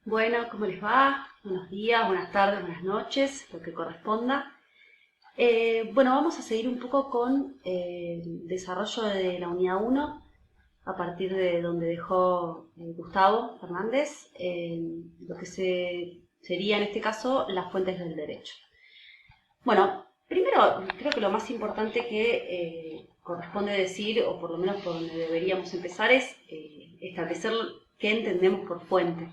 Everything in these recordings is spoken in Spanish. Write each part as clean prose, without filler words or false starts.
Bueno, ¿cómo les va? Buenos días, buenas tardes, buenas noches, lo que corresponda. Bueno, vamos a seguir un poco con el desarrollo de la unidad 1 a partir de donde dejó Gustavo Fernández, lo que sería en este caso las fuentes del derecho. Bueno, primero creo que lo más importante que corresponde decir, o por lo menos por donde deberíamos empezar, es establecer qué entendemos por fuente.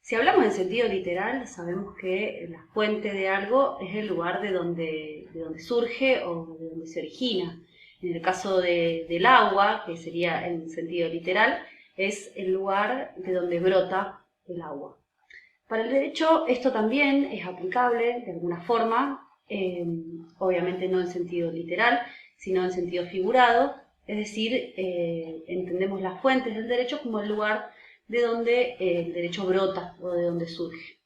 Si hablamos en sentido literal, sabemos que la fuente de algo es el lugar de donde surge o de donde se origina. En el caso del agua, que sería en sentido literal, es el lugar de donde brota el agua. Para el derecho esto también es aplicable de alguna forma, obviamente no en sentido literal, sino en sentido figurado, es decir, entendemos las fuentes del derecho como el lugar de donde el derecho brota o de donde surge.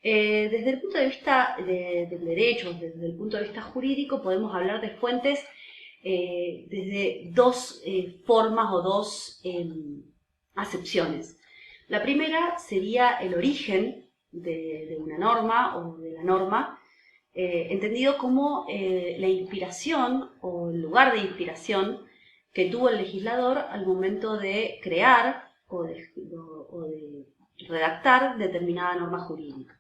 Desde el punto de vista del derecho, desde el punto de vista jurídico, podemos hablar de fuentes desde dos formas o dos acepciones. La primera sería el origen de una norma o de la norma, entendido como la inspiración o el lugar de inspiración que tuvo el legislador al momento de crear o de redactar determinada norma jurídica.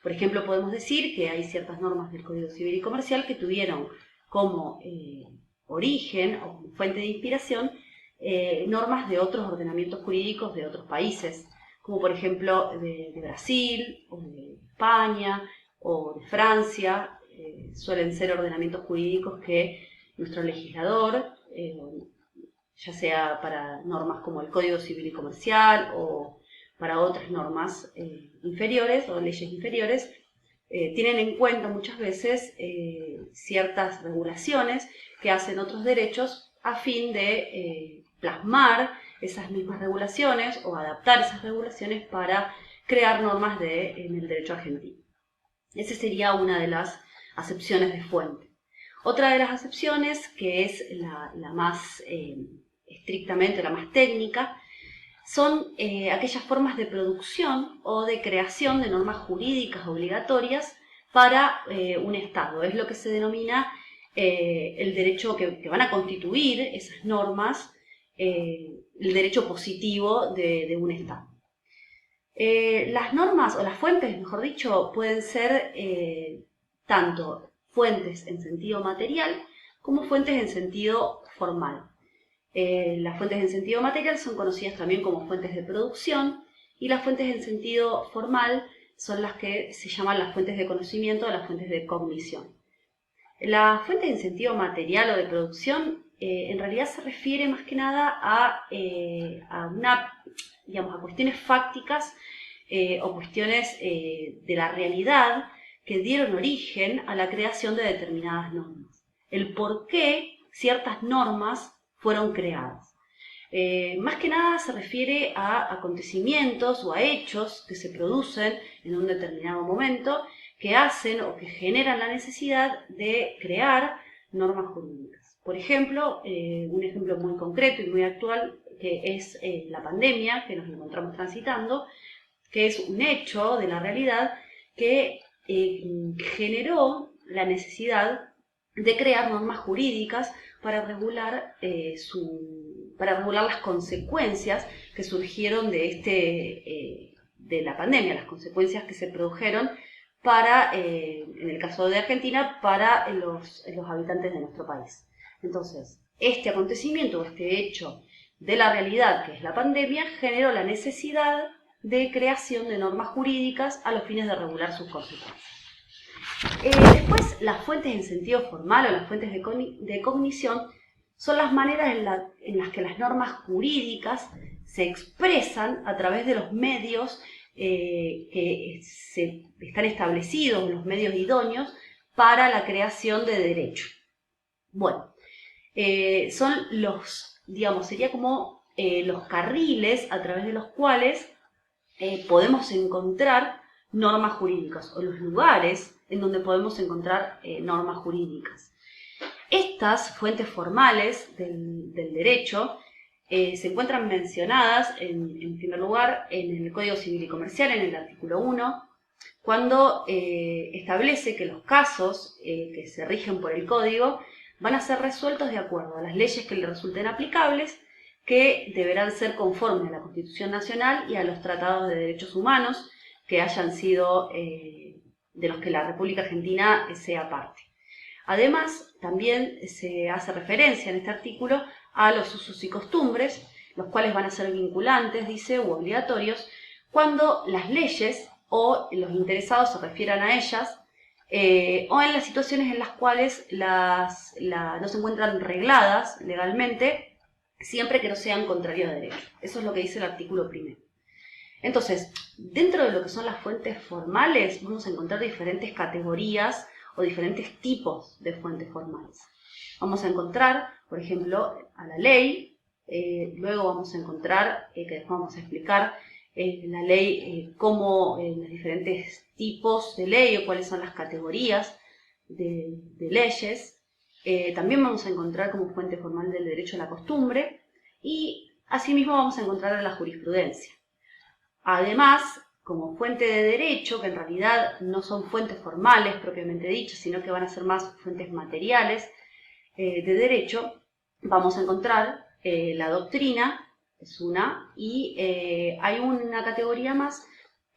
Por ejemplo, podemos decir que hay ciertas normas del Código Civil y Comercial que tuvieron como origen o como fuente de inspiración normas de otros ordenamientos jurídicos de otros países, como por ejemplo de Brasil, o de España, o de Francia. Suelen ser ordenamientos jurídicos que nuestro legislador, ya sea para normas como el Código Civil y Comercial o para otras normas inferiores o leyes inferiores, tienen en cuenta muchas veces ciertas regulaciones que hacen otros derechos a fin de plasmar esas mismas regulaciones o adaptar esas regulaciones para crear normas en el derecho argentino. Esa sería una de las acepciones de fuente. Otra de las acepciones, que es la más estrictamente la más técnica, son aquellas formas de producción o de creación de normas jurídicas obligatorias para un Estado. Es lo que se denomina el derecho que van a constituir esas normas, el derecho positivo de un Estado. Las normas, o las fuentes, mejor dicho, pueden ser tanto fuentes en sentido material como fuentes en sentido formal. Las fuentes en sentido material son conocidas también como fuentes de producción, y las fuentes en sentido formal son las que se llaman las fuentes de conocimiento o las fuentes de cognición. Las fuentes en sentido material o de producción en realidad se refiere más que nada a cuestiones fácticas o cuestiones de la realidad que dieron origen a la creación de determinadas normas. El por qué ciertas normas fueron creadas. Más que nada se refiere a acontecimientos o a hechos que se producen en un determinado momento que hacen o que generan la necesidad de crear normas jurídicas. Por ejemplo, un ejemplo muy concreto y muy actual que es la pandemia que nos encontramos transitando, que es un hecho de la realidad que generó la necesidad de crear normas jurídicas para regular las consecuencias que surgieron de la pandemia, las consecuencias que se produjeron en el caso de Argentina, para los habitantes de nuestro país. Entonces, este acontecimiento o este hecho de la realidad, que es la pandemia, generó la necesidad de creación de normas jurídicas a los fines de regular sus consecuencias. Después, las fuentes en sentido formal o las fuentes de cognición son las maneras en las que las normas jurídicas se expresan a través de los medios que están establecidos, los medios idóneos para la creación de derecho. Bueno, son sería como los carriles a través de los cuales podemos encontrar normas jurídicas, o los lugares en donde podemos encontrar normas jurídicas. Estas fuentes formales del derecho se encuentran mencionadas, en primer lugar, en el Código Civil y Comercial, en el artículo 1, cuando establece que los casos que se rigen por el Código van a ser resueltos de acuerdo a las leyes que le resulten aplicables, que deberán ser conformes a la Constitución Nacional y a los tratados de derechos humanos que hayan sido de los que la República Argentina sea parte. Además, también se hace referencia en este artículo a los usos y costumbres, los cuales van a ser vinculantes, dice, u obligatorios, cuando las leyes o los interesados se refieran a ellas, o en las situaciones en las cuales no se encuentran regladas legalmente, siempre que no sean contrarios a derecho. Eso es lo que dice el artículo primero. Entonces, dentro de lo que son las fuentes formales, vamos a encontrar diferentes categorías o diferentes tipos de fuentes formales. Vamos a encontrar, por ejemplo, a la ley, luego vamos a encontrar, que después vamos a explicar, la ley, cómo los diferentes tipos de ley o cuáles son las categorías de leyes. También vamos a encontrar como fuente formal del derecho a la costumbre y asimismo vamos a encontrar a la jurisprudencia. Además, como fuente de derecho, que en realidad no son fuentes formales propiamente dichas, sino que van a ser más fuentes materiales de derecho, vamos a encontrar la doctrina, es una, y hay una categoría más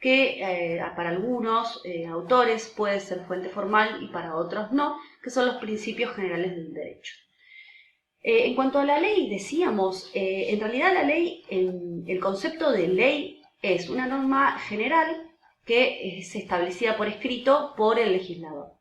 que para algunos autores puede ser fuente formal y para otros no, que son los principios generales del derecho. En cuanto a la ley, decíamos, en realidad la ley, el concepto de ley es una norma general que es establecida por escrito por el legislador.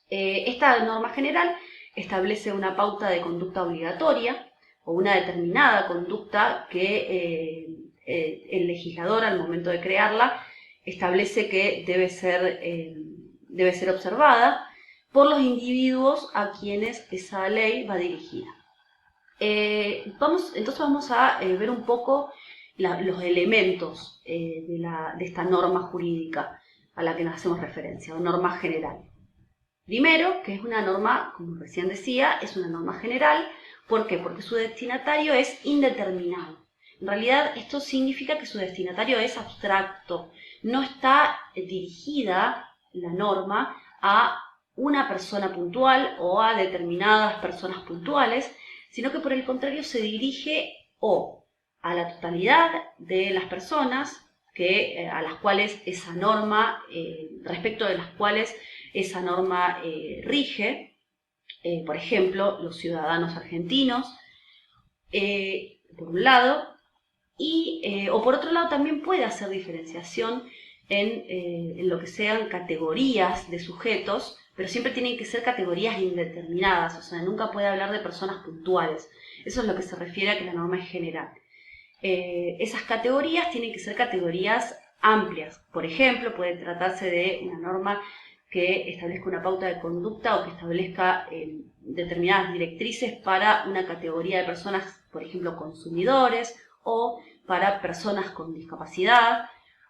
Esta norma general establece una pauta de conducta obligatoria o una determinada conducta que el legislador al momento de crearla establece que debe ser observada por los individuos a quienes esa ley va dirigida. Entonces vamos a ver un poco los elementos de esta norma jurídica a la que nos hacemos referencia, o norma general. Primero, que es una norma, como recién decía, es una norma general. ¿Por qué? Porque su destinatario es indeterminado. En realidad, esto significa que su destinatario es abstracto. No está dirigida la norma a una persona puntual o a determinadas personas puntuales, sino que por el contrario se dirige a la totalidad de las personas a las cuales esa norma, respecto de las cuales esa norma rige, por ejemplo, los ciudadanos argentinos, por un lado, o por otro lado también puede hacer diferenciación en lo que sean categorías de sujetos, pero siempre tienen que ser categorías indeterminadas, o sea, nunca puede hablar de personas puntuales. Eso es lo que se refiere a que la norma es general. Esas categorías tienen que ser categorías amplias. Por ejemplo, puede tratarse de una norma que establezca una pauta de conducta o que establezca determinadas directrices para una categoría de personas, por ejemplo, consumidores o para personas con discapacidad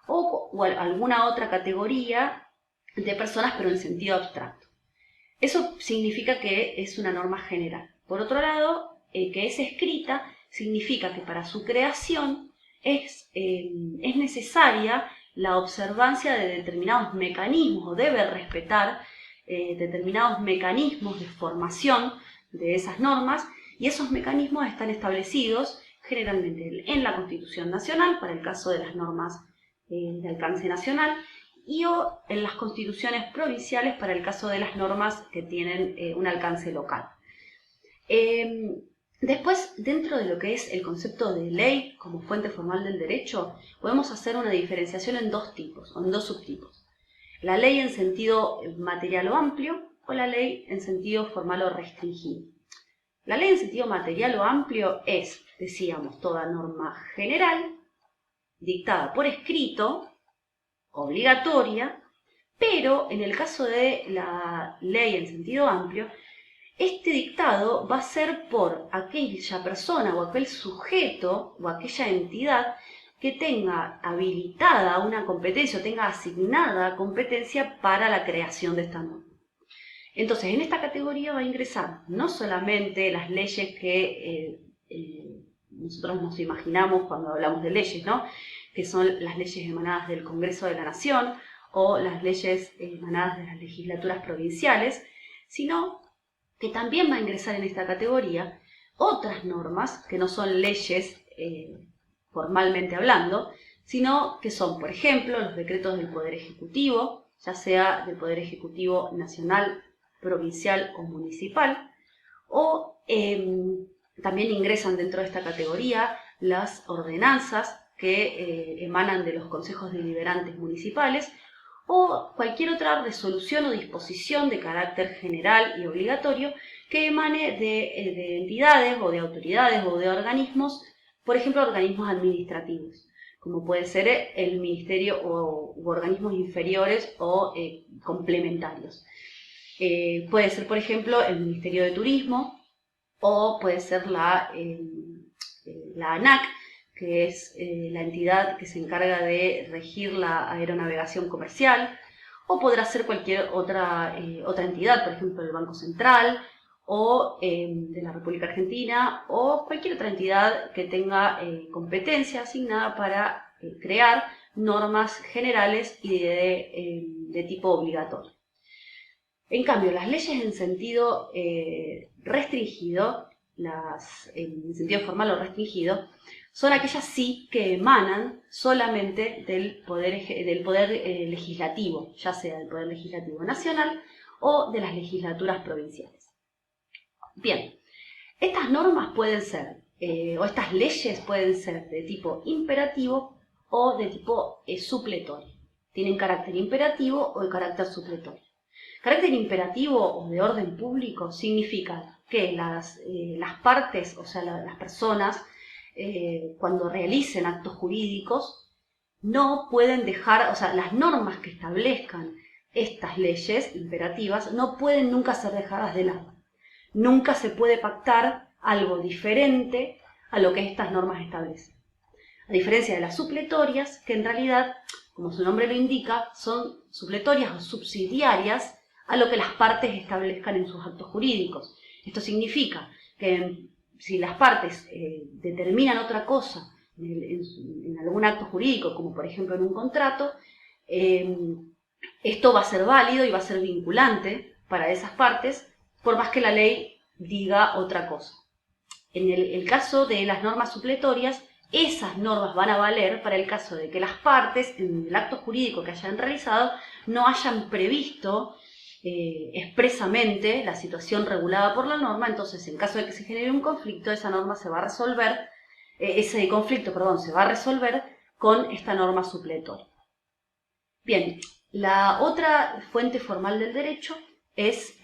o alguna otra categoría de personas, pero en sentido abstracto. Eso significa que es una norma general. Por otro lado, que es escrita significa que para su creación es necesaria la observancia de determinados mecanismos, o debe respetar determinados mecanismos de formación de esas normas, y esos mecanismos están establecidos generalmente en la Constitución Nacional, para el caso de las normas de alcance nacional, o en las constituciones provinciales para el caso de las normas que tienen un alcance local. Después, dentro de lo que es el concepto de ley como fuente formal del derecho, podemos hacer una diferenciación en dos tipos, o en dos subtipos. La ley en sentido material o amplio, o la ley en sentido formal o restringido. La ley en sentido material o amplio es, decíamos, toda norma general, dictada por escrito, obligatoria, pero en el caso de la ley en sentido amplio, este dictado va a ser por aquella persona o aquel sujeto o aquella entidad que tenga habilitada una competencia o tenga asignada competencia para la creación de esta norma. Entonces, en esta categoría va a ingresar no solamente las leyes que nosotros nos imaginamos cuando hablamos de leyes, ¿no? Que son las leyes emanadas del Congreso de la Nación o las leyes emanadas de las legislaturas provinciales, sino que también va a ingresar en esta categoría otras normas que no son leyes formalmente hablando, sino que son, por ejemplo, los decretos del Poder Ejecutivo, ya sea del Poder Ejecutivo nacional, provincial o municipal, o también ingresan dentro de esta categoría las ordenanzas que emanan de los consejos deliberantes municipales o cualquier otra resolución o disposición de carácter general y obligatorio que emane de entidades o de autoridades o de organismos, por ejemplo, organismos administrativos, como puede ser el ministerio u organismos inferiores o complementarios. Puede ser, por ejemplo, el Ministerio de Turismo o puede ser la ANAC, que es la entidad que se encarga de regir la aeronavegación comercial, o podrá ser cualquier otra entidad, por ejemplo, el Banco Central o de la República Argentina o cualquier otra entidad que tenga competencia asignada para crear normas generales y de tipo obligatorio. En cambio, las leyes en sentido restringido, en sentido formal o restringido, son aquellas sí que emanan solamente del poder legislativo, ya sea del Poder Legislativo Nacional o de las legislaturas provinciales. Bien, estas normas pueden ser, o estas leyes pueden ser de tipo imperativo o de tipo supletorio. Tienen carácter imperativo o de carácter supletorio. Carácter imperativo o de orden público significa que las partes, o sea, las personas, cuando realicen actos jurídicos, no pueden dejar, o sea, las normas que establezcan estas leyes imperativas no pueden nunca ser dejadas de lado. Nunca se puede pactar algo diferente a lo que estas normas establecen. A diferencia de las supletorias, que en realidad, como su nombre lo indica, son supletorias o subsidiarias a lo que las partes establezcan en sus actos jurídicos. Esto significa que si las partes determinan otra cosa en algún acto jurídico, como por ejemplo en un contrato, esto va a ser válido y va a ser vinculante para esas partes, por más que la ley diga otra cosa. En el caso de las normas supletorias, esas normas van a valer para el caso de que las partes, en el acto jurídico que hayan realizado, no hayan previsto expresamente la situación regulada por la norma. Entonces, en caso de que se genere un conflicto, esa norma se va a resolver, ese conflicto, perdón, se va a resolver con esta norma supletoria. Bien, la otra fuente formal del derecho es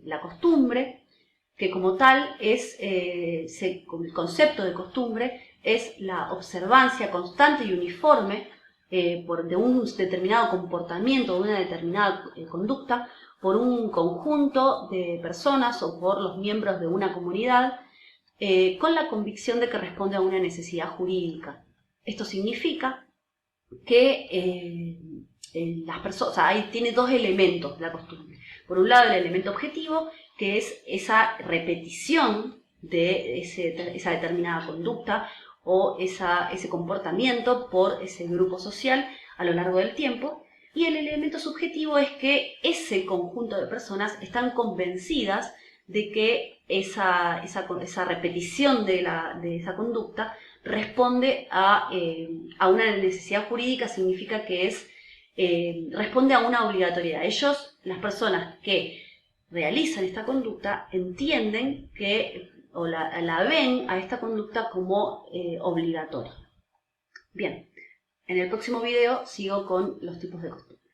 la costumbre, que como tal es, el concepto de costumbre es la observancia constante y uniforme de un determinado comportamiento, de una determinada conducta, por un conjunto de personas o por los miembros de una comunidad, con la convicción de que responde a una necesidad jurídica. Esto significa que las personas, o sea, ahí tiene dos elementos la costumbre. Por un lado, el elemento objetivo, que es esa repetición de esa determinada conducta o ese comportamiento por ese grupo social a lo largo del tiempo. Y el elemento subjetivo es que ese conjunto de personas están convencidas de que esa repetición de esa conducta responde a una necesidad jurídica, significa que responde a una obligatoriedad. Ellos, las personas que realizan esta conducta, entienden que o la ven a esta conducta como obligatoria. Bien, en el próximo video sigo con los tipos de costumbre.